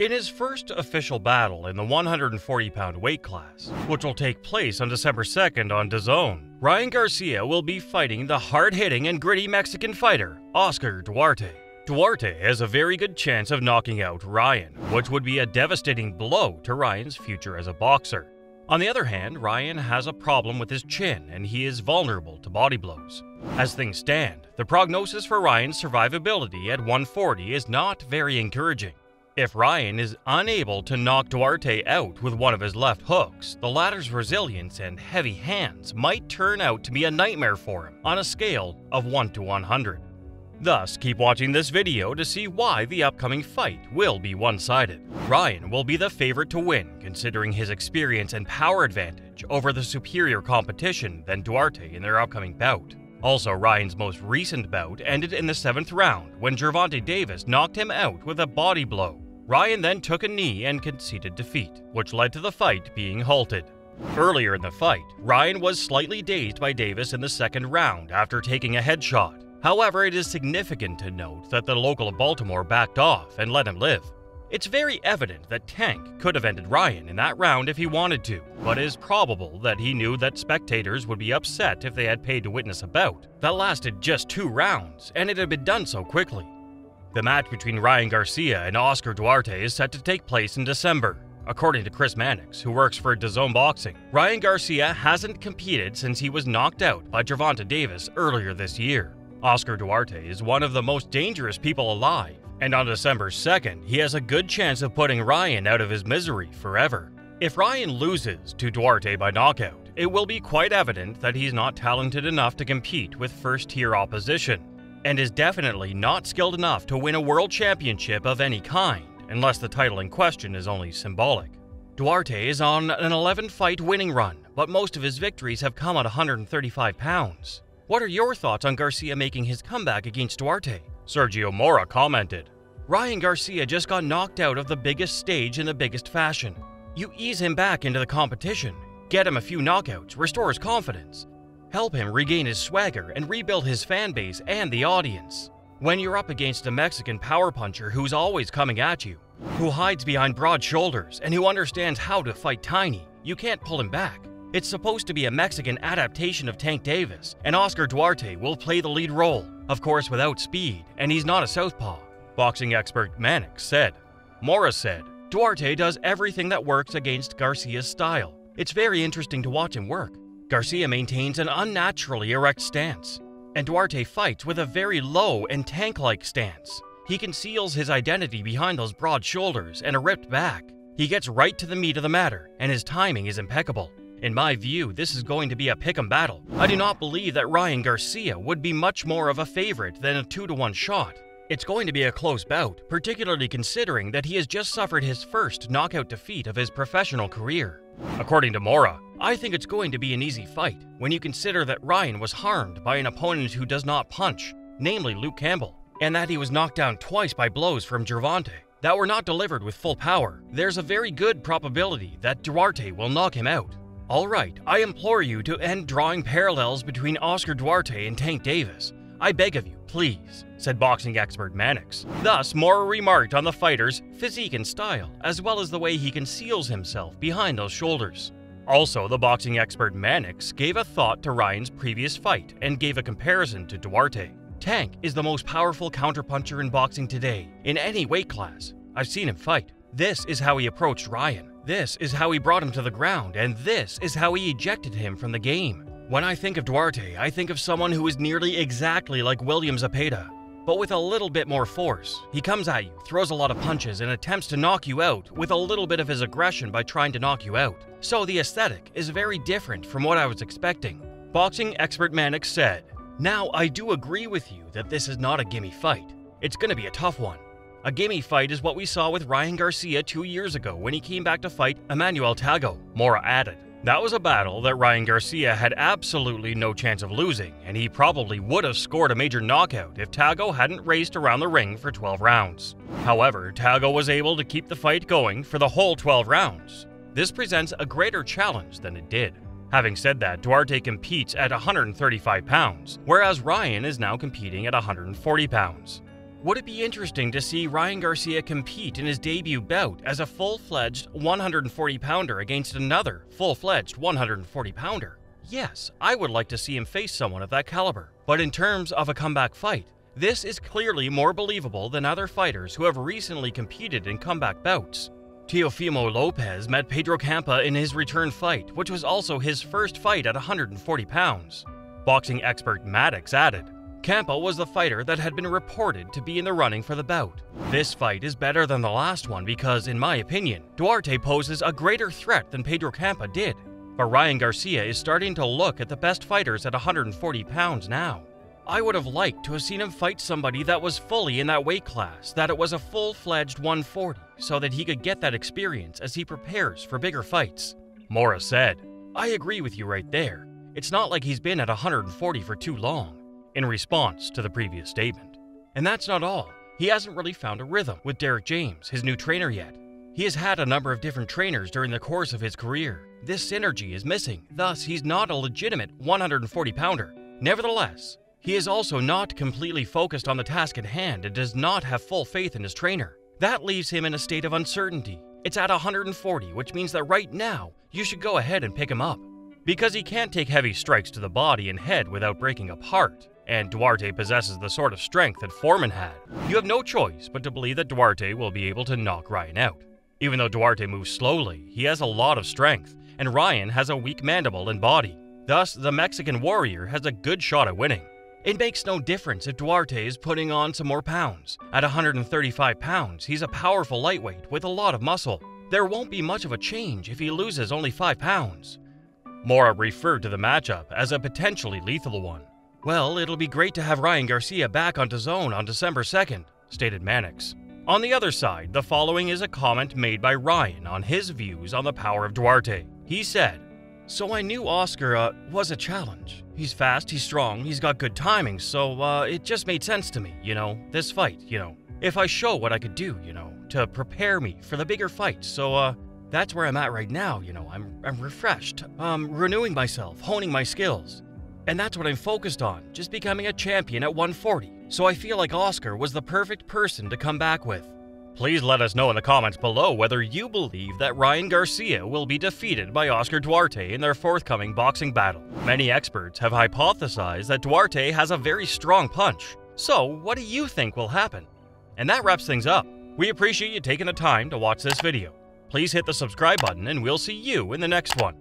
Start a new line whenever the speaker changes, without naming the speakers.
In his first official battle in the 140-pound weight class, which will take place on December 2nd on DAZN, Ryan Garcia will be fighting the hard-hitting and gritty Mexican fighter, Oscar Duarte. Duarte has a very good chance of knocking out Ryan, which would be a devastating blow to Ryan's future as a boxer. On the other hand, Ryan has a problem with his chin and he is vulnerable to body blows. As things stand, the prognosis for Ryan's survivability at 140 is not very encouraging. If Ryan is unable to knock Duarte out with one of his left hooks, the latter's resilience and heavy hands might turn out to be a nightmare for him on a scale of 1 to 100. Thus, keep watching this video to see why the upcoming fight will be one-sided. Ryan will be the favorite to win, considering his experience and power advantage over the superior competition than Duarte in their upcoming bout. Also, Ryan's most recent bout ended in the 7th round when Gervonta Davis knocked him out with a body blow. Ryan then took a knee and conceded defeat, which led to the fight being halted. Earlier in the fight, Ryan was slightly dazed by Davis in the 2nd round after taking a headshot. However, it is significant to note that the local of Baltimore backed off and let him live. It's very evident that Tank could have ended Ryan in that round if he wanted to, but it is probable that he knew that spectators would be upset if they had paid to witness a bout that lasted just 2 rounds and it had been done so quickly. The match between Ryan Garcia and Oscar Duarte is set to take place in December. According to Chris Mannix, who works for DAZN Boxing, Ryan Garcia hasn't competed since he was knocked out by Gervonta Davis earlier this year. Oscar Duarte is one of the most dangerous people alive, and on December 2nd, he has a good chance of putting Ryan out of his misery forever. If Ryan loses to Duarte by knockout, it will be quite evident that he's not talented enough to compete with first-tier opposition, and is definitely not skilled enough to win a world championship of any kind, unless the title in question is only symbolic. Duarte is on an 11-fight winning run, but most of his victories have come at 135 pounds. What are your thoughts on Garcia making his comeback against Duarte? Sergio Mora commented, "Ryan Garcia just got knocked out of the biggest stage in the biggest fashion. You ease him back into the competition, get him a few knockouts, restore his confidence, help him regain his swagger and rebuild his fan base and the audience. When you're up against a Mexican power puncher who's always coming at you, who hides behind broad shoulders and who understands how to fight tiny, you can't pull him back. It's supposed to be a Mexican adaptation of Tank Davis, and Oscar Duarte will play the lead role, of course without speed, and he's not a southpaw," boxing expert Mannix said. Mora said, "Duarte does everything that works against Garcia's style. It's very interesting to watch him work. Garcia maintains an unnaturally erect stance, and Duarte fights with a very low and tank-like stance. He conceals his identity behind those broad shoulders and a ripped back. He gets right to the meat of the matter, and his timing is impeccable. In my view, this is going to be a pick'em battle. I do not believe that Ryan Garcia would be much more of a favorite than a 2-to-1 shot. It's going to be a close bout, particularly considering that he has just suffered his first knockout defeat of his professional career." According to Mora, "I think it's going to be an easy fight when you consider that Ryan was harmed by an opponent who does not punch, namely Luke Campbell, and that he was knocked down twice by blows from Gervonta that were not delivered with full power. There's a very good probability that Duarte will knock him out. All right, I implore you to end drawing parallels between Oscar Duarte and Tank Davis. I beg of you, please," said boxing expert Mannix. Thus, Mora remarked on the fighter's physique and style, as well as the way he conceals himself behind those shoulders. Also, the boxing expert Mannix gave a thought to Ryan's previous fight and gave a comparison to Duarte. "Tank is the most powerful counterpuncher in boxing today, in any weight class. I've seen him fight. This is how he approached Ryan. This is how he brought him to the ground, and this is how he ejected him from the game. When I think of Duarte, I think of someone who is nearly exactly like William Zepeda, but with a little bit more force. He comes at you, throws a lot of punches, and attempts to knock you out with a little bit of his aggression by trying to knock you out. So the aesthetic is very different from what I was expecting," boxing expert Mannix said. "Now, I do agree with you that this is not a gimme fight. It's going to be a tough one. A gimme fight is what we saw with Ryan Garcia 2 years ago when he came back to fight Emmanuel Tagoe," Mora added. "That was a battle that Ryan Garcia had absolutely no chance of losing, and he probably would have scored a major knockout if Tagoe hadn't raced around the ring for 12 rounds. However, Tagoe was able to keep the fight going for the whole 12 rounds. This presents a greater challenge than it did. Having said that, Duarte competes at 135 pounds, whereas Ryan is now competing at 140 pounds. Would it be interesting to see Ryan Garcia compete in his debut bout as a full-fledged 140-pounder against another full-fledged 140-pounder? Yes, I would like to see him face someone of that caliber. But in terms of a comeback fight, this is clearly more believable than other fighters who have recently competed in comeback bouts. Teofimo Lopez met Pedro Campa in his return fight, which was also his first fight at 140 pounds. Boxing expert Maddox added, Campa was the fighter that had been reported to be in the running for the bout. This fight is better than the last one because, in my opinion, Duarte poses a greater threat than Pedro Campa did. But Ryan Garcia is starting to look at the best fighters at 140 pounds now. I would have liked to have seen him fight somebody that was fully in that weight class, that it was a full-fledged 140, so that he could get that experience as he prepares for bigger fights. Mora said, I agree with you right there. It's not like he's been at 140 for too long, in response to the previous statement. And that's not all. He hasn't really found a rhythm with Derek James, his new trainer, yet. He has had a number of different trainers during the course of his career. This synergy is missing, thus he's not a legitimate 140-pounder. Nevertheless, he is also not completely focused on the task at hand and does not have full faith in his trainer. That leaves him in a state of uncertainty. It's at 140, which means that right now, you should go ahead and pick him up. Because he can't take heavy strikes to the body and head without breaking apart, and Duarte possesses the sort of strength that Thurman had, you have no choice but to believe that Duarte will be able to knock Ryan out. Even though Duarte moves slowly, he has a lot of strength, and Ryan has a weak mandible and body. Thus, the Mexican warrior has a good shot at winning. It makes no difference if Duarte is putting on some more pounds. At 135 pounds, he's a powerful lightweight with a lot of muscle. There won't be much of a change if he loses only 5 pounds. Mora referred to the matchup as a potentially lethal one. Well, it'll be great to have Ryan Garcia back on DAZN on December 2nd, stated Mannix. On the other side, the following is a comment made by Ryan on his views on the power of Duarte. He said, So I knew Oscar was a challenge. He's fast, he's strong, he's got good timing, so it just made sense to me, this fight, if I show what I could do, to prepare me for the bigger fight. So that's where I'm at right now, I'm refreshed, renewing myself, honing my skills. And that's what I'm focused on, just becoming a champion at 140. So I feel like Oscar was the perfect person to come back with. Please let us know in the comments below whether you believe that Ryan Garcia will be defeated by Oscar Duarte in their forthcoming boxing battle. Many experts have hypothesized that Duarte has a very strong punch. So what do you think will happen? And that wraps things up. We appreciate you taking the time to watch this video. Please hit the subscribe button and we'll see you in the next one.